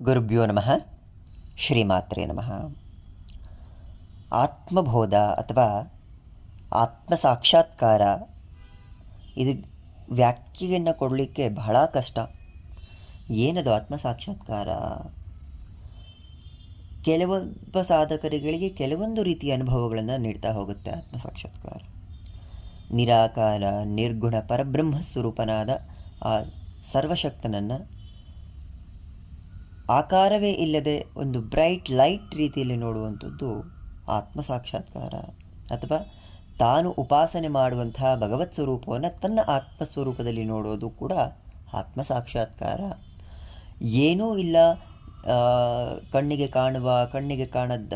ಗುರುಭ್ಯೋ ನಮಃ. ಶ್ರೀಮಾತ್ರೇ ನಮಃ. ಆತ್ಮಬೋಧ ಅಥವಾ ಆತ್ಮ ಸಾಕ್ಷಾತ್ಕಾರ, ಇದು ವ್ಯಾಖ್ಯೆಯನ್ನು ಕೊಡಲಿಕ್ಕೆ ಬಹಳ ಕಷ್ಟ. ಏನದು ಆತ್ಮ ಸಾಕ್ಷಾತ್ಕಾರ? ಕೆಲವೊಬ್ಬ ಸಾಧಕರುಗಳಿಗೆ ಕೆಲವೊಂದು ರೀತಿಯ ಅನುಭವಗಳನ್ನು ನೀಡ್ತಾ ಹೋಗುತ್ತೆ ಆತ್ಮ ಸಾಕ್ಷಾತ್ಕಾರ. ನಿರಾಕಾರ ನಿರ್ಗುಣ ಪರಬ್ರಹ್ಮ ಸ್ವರೂಪನಾದ ಆ ಸರ್ವಶಕ್ತನನ್ನು ಆಕಾರವೇ ಇಲ್ಲದೆ ಒಂದು ಬ್ರೈಟ್ ಲೈಟ್ ರೀತಿಯಲ್ಲಿ ನೋಡುವಂಥದ್ದು ಆತ್ಮ ಸಾಕ್ಷಾತ್ಕಾರ. ಅಥವಾ ತಾನು ಉಪಾಸನೆ ಮಾಡುವಂತಹ ಭಗವತ್ ಸ್ವರೂಪವನ್ನು ತನ್ನ ಆತ್ಮಸ್ವರೂಪದಲ್ಲಿ ನೋಡೋದು ಕೂಡ ಆತ್ಮ ಸಾಕ್ಷಾತ್ಕಾರ. ಏನೂ ಇಲ್ಲ, ಕಣ್ಣಿಗೆ ಕಾಣುವ ಕಣ್ಣಿಗೆ ಕಾಣದ್ದ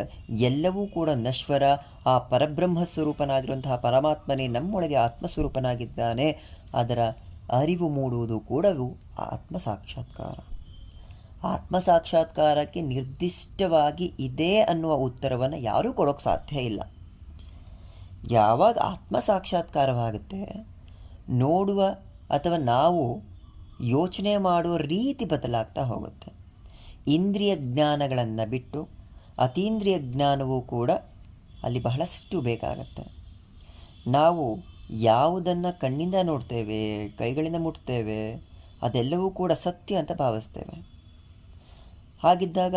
ಎಲ್ಲವೂ ಕೂಡ ನಶ್ವರ. ಆ ಪರಬ್ರಹ್ಮ ಸ್ವರೂಪನಾಗಿರುವಂತಹ ಪರಮಾತ್ಮನೇ ನಮ್ಮೊಳಗೆ ಆತ್ಮಸ್ವರೂಪನಾಗಿದ್ದಾನೆ, ಅದರ ಅರಿವು ಮೂಡುವುದು ಕೂಡ ಆತ್ಮ ಸಾಕ್ಷಾತ್ಕಾರ. ಆತ್ಮ ಸಾಕ್ಷಾತ್ಕಾರಕ್ಕೆ ನಿರ್ದಿಷ್ಟವಾಗಿ ಇದೆ ಅನ್ನುವ ಉತ್ತರವನ್ನು ಯಾರೂ ಕೊಡೋಕ್ಕೆ ಸಾಧ್ಯ ಇಲ್ಲ. ಯಾವಾಗ ಆತ್ಮ ಸಾಕ್ಷಾತ್ಕಾರವಾಗುತ್ತೆ, ನೋಡುವ ಅಥವಾ ನಾವು ಯೋಚನೆ ಮಾಡುವ ರೀತಿ ಬದಲಾಗ್ತಾ ಹೋಗುತ್ತೆ. ಇಂದ್ರಿಯ ಜ್ಞಾನಗಳನ್ನು ಬಿಟ್ಟು ಅತೀಂದ್ರಿಯ ಜ್ಞಾನವೂ ಕೂಡ ಅಲ್ಲಿ ಬಹಳಷ್ಟು ಬೇಕಾಗತ್ತೆ. ನಾವು ಯಾವುದನ್ನು ಕಣ್ಣಿಂದ ನೋಡ್ತೇವೆ, ಕೈಗಳಿಂದ ಮುಟ್ತೇವೆ, ಅದೆಲ್ಲವೂ ಕೂಡ ಸತ್ಯ ಅಂತ ಭಾವಿಸ್ತೇವೆ. ಹಾಗಿದ್ದಾಗ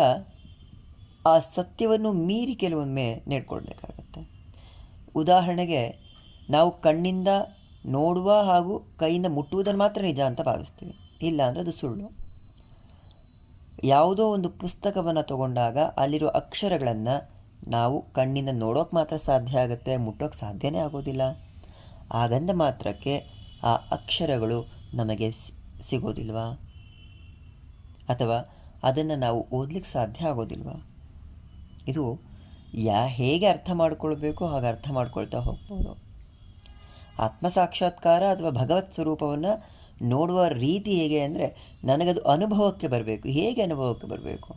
ಆ ಸತ್ಯವನ್ನು ಮೀರಿ ಕೆಲವೊಮ್ಮೆ ನಡ್ಕೊಳ್ಬೇಕಾಗತ್ತೆ. ಉದಾಹರಣೆಗೆ, ನಾವು ಕಣ್ಣಿಂದ ನೋಡುವ ಹಾಗೂ ಕೈಯಿಂದ ಮುಟ್ಟುವುದನ್ನು ಮಾತ್ರ ನಿಜ ಅಂತ ಭಾವಿಸ್ತೀವಿ, ಇಲ್ಲ ಅಂದರೆ ಅದು ಸುಳ್ಳು. ಯಾವುದೋ ಒಂದು ಪುಸ್ತಕವನ್ನು ತಗೊಂಡಾಗ ಅಲ್ಲಿರೋ ಅಕ್ಷರಗಳನ್ನು ನಾವು ಕಣ್ಣಿಂದ ನೋಡೋಕೆ ಮಾತ್ರ ಸಾಧ್ಯ ಆಗುತ್ತೆ, ಮುಟ್ಟೋಕ್ಕೆ ಸಾಧ್ಯನೇ ಆಗೋದಿಲ್ಲ. ಹಾಗಂದ ಮಾತ್ರಕ್ಕೆ ಆ ಅಕ್ಷರಗಳು ನಮಗೆ ಸಿಗೋದಿಲ್ವಾ? ಅಥವಾ ಅದನ್ನು ನಾವು ಓದಲಿಕ್ಕೆ ಸಾಧ್ಯ ಆಗೋದಿಲ್ವ? ಇದು ಹೇಗೆ ಅರ್ಥ ಮಾಡ್ಕೊಳ್ಬೇಕು ಹಾಗೆ ಅರ್ಥ ಮಾಡ್ಕೊಳ್ತಾ ಹೋಗ್ಬೋದು. ಆತ್ಮ ಸಾಕ್ಷಾತ್ಕಾರ ಅಥವಾ ಭಗವತ್ ಸ್ವರೂಪವನ್ನು ನೋಡುವ ರೀತಿ ಹೇಗೆ ಅಂದರೆ, ನನಗದು ಅನುಭವಕ್ಕೆ ಬರಬೇಕು. ಹೇಗೆ ಅನುಭವಕ್ಕೆ ಬರಬೇಕು?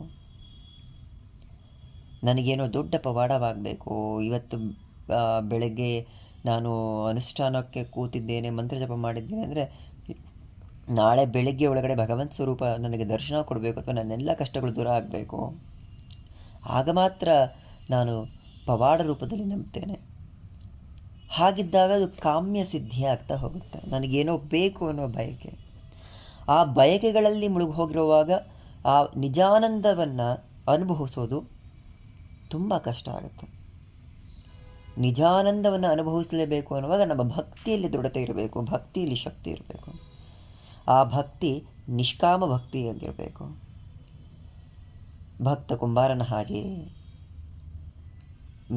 ನನಗೇನೋ ದೊಡ್ಡ ಪವಾಡವಾಗಬೇಕು. ಇವತ್ತು ಬೆಳಗ್ಗೆ ನಾನು ಅನುಷ್ಠಾನಕ್ಕೆ ಕೂತಿದ್ದೇನೆ, ಮಂತ್ರ ಜಪ ಮಾಡಿದ್ದೇನೆ ಅಂದರೆ ನಾಳೆ ಬೆಳಗ್ಗೆ ಒಳಗಡೆ ಭಗವಂತ ಸ್ವರೂಪ ನನಗೆ ದರ್ಶನ ಕೊಡಬೇಕು, ಅಥವಾ ನನ್ನೆಲ್ಲ ಕಷ್ಟಗಳು ದೂರ ಆಗಬೇಕು. ಆಗ ಮಾತ್ರ ನಾನು ಪವಾಡ ರೂಪದಲ್ಲಿ ನಂಬ್ತೇನೆ. ಹಾಗಿದ್ದಾಗ ಅದು ಕಾಮ್ಯ ಸಿದ್ಧಿ ಆಗ್ತಾ ಹೋಗುತ್ತೆ. ನನಗೇನೋ ಬೇಕು ಅನ್ನೋ ಬಯಕೆ, ಆ ಬಯಕೆಗಳಲ್ಲಿ ಮುಳುಗಿ ಹೋಗಿರುವಾಗ ಆ ನಿಜಾನಂದವನ್ನು ಅನುಭವಿಸೋದು ತುಂಬ ಕಷ್ಟ ಆಗುತ್ತೆ. ನಿಜಾನಂದವನ್ನು ಅನುಭವಿಸಲೇಬೇಕು ಅನ್ನುವಾಗ ನಮ್ಮ ಭಕ್ತಿಯಲ್ಲಿ ದೃಢತೆ ಇರಬೇಕು, ಭಕ್ತಿಯಲ್ಲಿ ಶಕ್ತಿ ಇರಬೇಕು. ಆ ಭಕ್ತಿ ನಿಷ್ಕಾಮ ಭಕ್ತಿಯಾಗಿರಬೇಕು. ಭಕ್ತ ಕುಂಬಾರನ ಹಾಗೆ,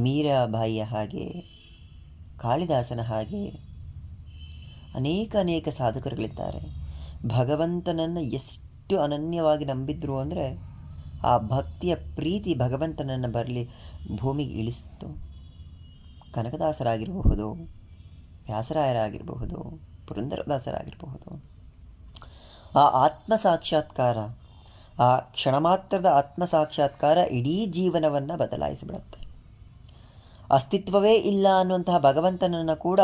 ಮೀರಾಬಾಯಿಯ ಹಾಗೆ, ಕಾಳಿದಾಸನ ಹಾಗೆ ಅನೇಕ ಸಾಧಕರುಗಳಿದ್ದಾರೆ. ಭಗವಂತನನ್ನು ಎಷ್ಟು ಅನನ್ಯವಾಗಿ ನಂಬಿದ್ರು ಅಂದರೆ, ಆ ಭಕ್ತಿಯ ಪ್ರೀತಿ ಭಗವಂತನನ್ನು ಬರಲಿ ಭೂಮಿಗೆ ಇಳಿಸಿತು. ಕನಕದಾಸರಾಗಿರಬಹುದು, ವ್ಯಾಸರಾಯರಾಗಿರಬಹುದು, ಪುರಂದರದಾಸರಾಗಿರಬಹುದು. ಆ ಆತ್ಮ ಸಾಕ್ಷಾತ್ಕಾರ, ಆ ಕ್ಷಣ ಮಾತ್ರದ ಆತ್ಮ ಸಾಕ್ಷಾತ್ಕಾರ ಇಡೀ ಜೀವನವನ್ನು ಬದಲಾಯಿಸಿಬಿಡುತ್ತೆ. ಅಸ್ತಿತ್ವವೇ ಇಲ್ಲ ಅನ್ನುವಂತಹ ಭಗವಂತನನ್ನು ಕೂಡ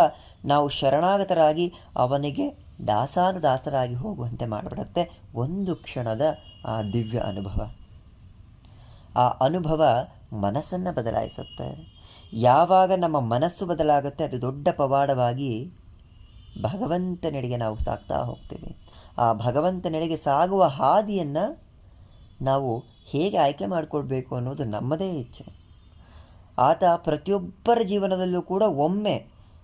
ನಾವು ಶರಣಾಗತರಾಗಿ ಅವನಿಗೆ ದಾಸಾನುದಾಸರಾಗಿ ಹೋಗುವಂತೆ ಮಾಡಿಬಿಡುತ್ತೆ ಒಂದು ಕ್ಷಣದ ಆ ದಿವ್ಯ ಅನುಭವ. ಆ ಅನುಭವ ಮನಸ್ಸನ್ನು ಬದಲಾಯಿಸುತ್ತೆ. ಯಾವಾಗ ನಮ್ಮ ಮನಸ್ಸು ಬದಲಾಗುತ್ತೆ, ಅದು ದೊಡ್ಡ ಪವಾಡವಾಗಿ ಭಗವಂತನೆಡೆಗೆ ನಾವು ಸಾಗ್ತಾ ಹೋಗ್ತೀವಿ. ಆ ಭಗವಂತನೆಡೆಗೆ ಸಾಗುವ ಹಾದಿಯನ್ನು ನಾವು ಹೇಗೆ ಆಯ್ಕೆ ಮಾಡಿಕೊಳ್ಬೇಕು ಅನ್ನೋದು ನಮ್ಮದೇ ಇಚ್ಛೆ. ಆತ ಪ್ರತಿಯೊಬ್ಬರ ಜೀವನದಲ್ಲೂ ಕೂಡ ಒಮ್ಮೆ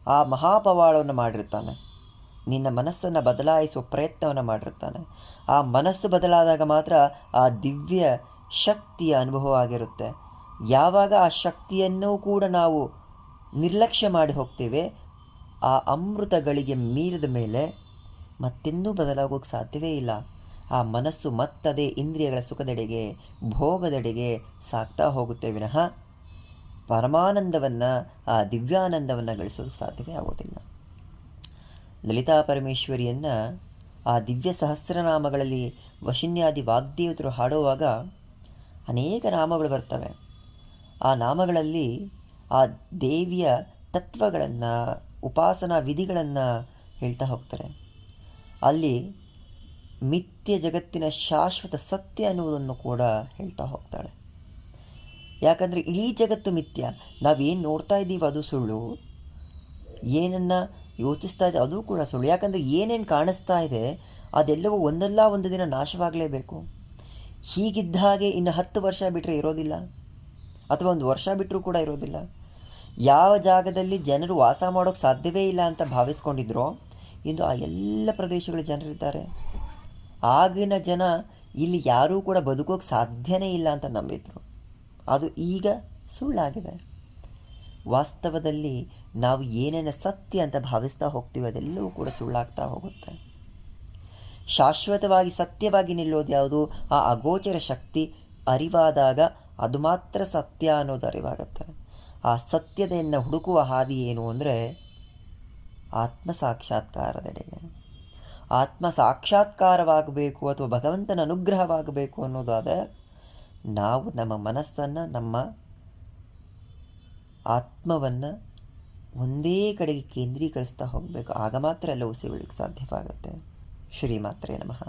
ಆ ಮಹಾಪವಾಡವನ್ನು ಮಾಡಿರ್ತಾನೆ. ನಿನ್ನ ಮನಸ್ಸನ್ನು ಬದಲಾಯಿಸುವ ಪ್ರಯತ್ನವನ್ನು ಮಾಡಿರ್ತಾನೆ. ಆ ಮನಸ್ಸು ಬದಲಾದಾಗ ಮಾತ್ರ ಆ ದಿವ್ಯ ಶಕ್ತಿಯ ಅನುಭವ ಆಗಿರುತ್ತೆ. ಯಾವಾಗ ಆ ಶಕ್ತಿಯನ್ನು ಕೂಡ ನಾವು ನಿರ್ಲಕ್ಷ್ಯ ಮಾಡಿ ಹೋಗ್ತೇವೆ, ಆ ಅಮೃತಗಳಿಗೆ ಮೀರಿದ ಮೇಲೆ ಮತ್ತೆಂದೂ ಬದಲಾಗೋಕ್ಕೆ ಸಾಧ್ಯವೇ ಇಲ್ಲ. ಆ ಮನಸ್ಸು ಮತ್ತದೇ ಇಂದ್ರಿಯಗಳ ಸುಖದೆಡೆಗೆ, ಭೋಗದೆಡೆಗೆ ಸಾಗ್ತಾ ಹೋಗುತ್ತೆ ವಿನಃ ಪರಮಾನಂದವನ್ನು, ಆ ದಿವ್ಯಾನಂದವನ್ನು ಗಳಿಸೋದಕ್ಕೆ ಸಾಧ್ಯವೇ ಆಗೋದಿಲ್ಲ. ಲಲಿತಾ ಪರಮೇಶ್ವರಿಯನ್ನು ಆ ದಿವ್ಯ ಸಹಸ್ರನಾಮಗಳಲ್ಲಿ ವಶಿನ್ಯಾದಿ ವಾಗ್ದೇವತರು ಹಾಡುವಾಗ ಅನೇಕ ನಾಮಗಳು ಬರ್ತವೆ. ಆ ನಾಮಗಳಲ್ಲಿ ಆ ದೇವಿಯ ತತ್ವಗಳನ್ನು, ಉಪಾಸನಾ ವಿಧಿಗಳನ್ನು ಹೇಳ್ತಾ ಹೋಗ್ತಾರೆ. ಅಲ್ಲಿ ಮಿಥ್ಯ ಜಗತ್ತಿನ ಶಾಶ್ವತ ಸತ್ಯ ಅನ್ನುವುದನ್ನು ಕೂಡ ಹೇಳ್ತಾ ಹೋಗ್ತಾಳೆ. ಯಾಕಂದರೆ ಇಡೀ ಜಗತ್ತು ಮಿಥ್ಯ, ನಾವೇನು ನೋಡ್ತಾ ಇದ್ದೀವಿ ಅದು ಸುಳ್ಳು, ಏನನ್ನು ಯೋಚಿಸ್ತಾ ಇದೆ ಅದು ಕೂಡ ಸುಳ್ಳು. ಯಾಕಂದರೆ ಏನೇನು ಕಾಣಿಸ್ತಾ ಇದೆ ಅದೆಲ್ಲವೂ ಒಂದಲ್ಲ ಒಂದು ದಿನ ನಾಶವಾಗಲೇಬೇಕು. ಹೀಗಿದ್ದ ಹಾಗೆ ಇನ್ನು 10 ವರ್ಷ ಬಿಟ್ಟರೆ ಇರೋದಿಲ್ಲ, ಅಥವಾ 1 ವರ್ಷ ಬಿಟ್ಟರೂ ಕೂಡ ಇರೋದಿಲ್ಲ. ಯಾವ ಜಾಗದಲ್ಲಿ ಜನರು ವಾಸ ಮಾಡೋಕ್ಕೆ ಸಾಧ್ಯವೇ ಇಲ್ಲ ಅಂತ ಭಾವಿಸ್ಕೊಂಡಿದ್ರೋ ಇಂದು ಆ ಎಲ್ಲ ಪ್ರದೇಶಗಳ ಜನರಿದ್ದಾರೆ. ಆಗಿನ ಜನ ಇಲ್ಲಿ ಯಾರೂ ಕೂಡ ಬದುಕೋಕ್ಕೆ ಸಾಧ್ಯನೇ ಇಲ್ಲ ಅಂತ ನಂಬಿದ್ರು, ಅದು ಈಗ ಸುಳ್ಳಾಗಿದೆ. ವಾಸ್ತವದಲ್ಲಿ ನಾವು ಏನೇನು ಸತ್ಯ ಅಂತ ಭಾವಿಸ್ತಾ ಹೋಗ್ತೀವಿ ಅದೆಲ್ಲವೂ ಕೂಡ ಸುಳ್ಳಾಗ್ತಾ ಹೋಗುತ್ತೆ. ಶಾಶ್ವತವಾಗಿ ಸತ್ಯವಾಗಿ ನಿಲ್ಲೋದು ಯಾವುದು? ಆ ಅಗೋಚರ ಶಕ್ತಿ ಅರಿವಾದಾಗ ಅದು ಮಾತ್ರ ಸತ್ಯ ಅನ್ನೋದು ಅರಿವಾಗತ್ತೆ. ಆ ಸತ್ಯತೆಯನ್ನು ಹುಡುಕುವ ಹಾದಿ ಏನು ಅಂದರೆ ಆತ್ಮ ಸಾಕ್ಷಾತ್ಕಾರದೆಡೆಗೆ. ಆತ್ಮ ಸಾಕ್ಷಾತ್ಕಾರವಾಗಬೇಕು ಅಥವಾ ಭಗವಂತನ ಅನುಗ್ರಹವಾಗಬೇಕು ಅನ್ನೋದಾದರೆ ನಾವು ನಮ್ಮ ಮನಸ್ಸನ್ನು, ನಮ್ಮ ಆತ್ಮವನ್ನು ಒಂದೇ ಕಡೆಗೆ ಕೇಂದ್ರೀಕರಿಸ್ತಾ ಹೋಗಬೇಕು. ಆಗ ಮಾತ್ರ ಎಲ್ಲವೂ ಸಿಗಲಿಕ್ಕೆ ಸಾಧ್ಯವಾಗುತ್ತೆ. ಶ್ರೀಮಾತ್ರೇ ನಮಃ.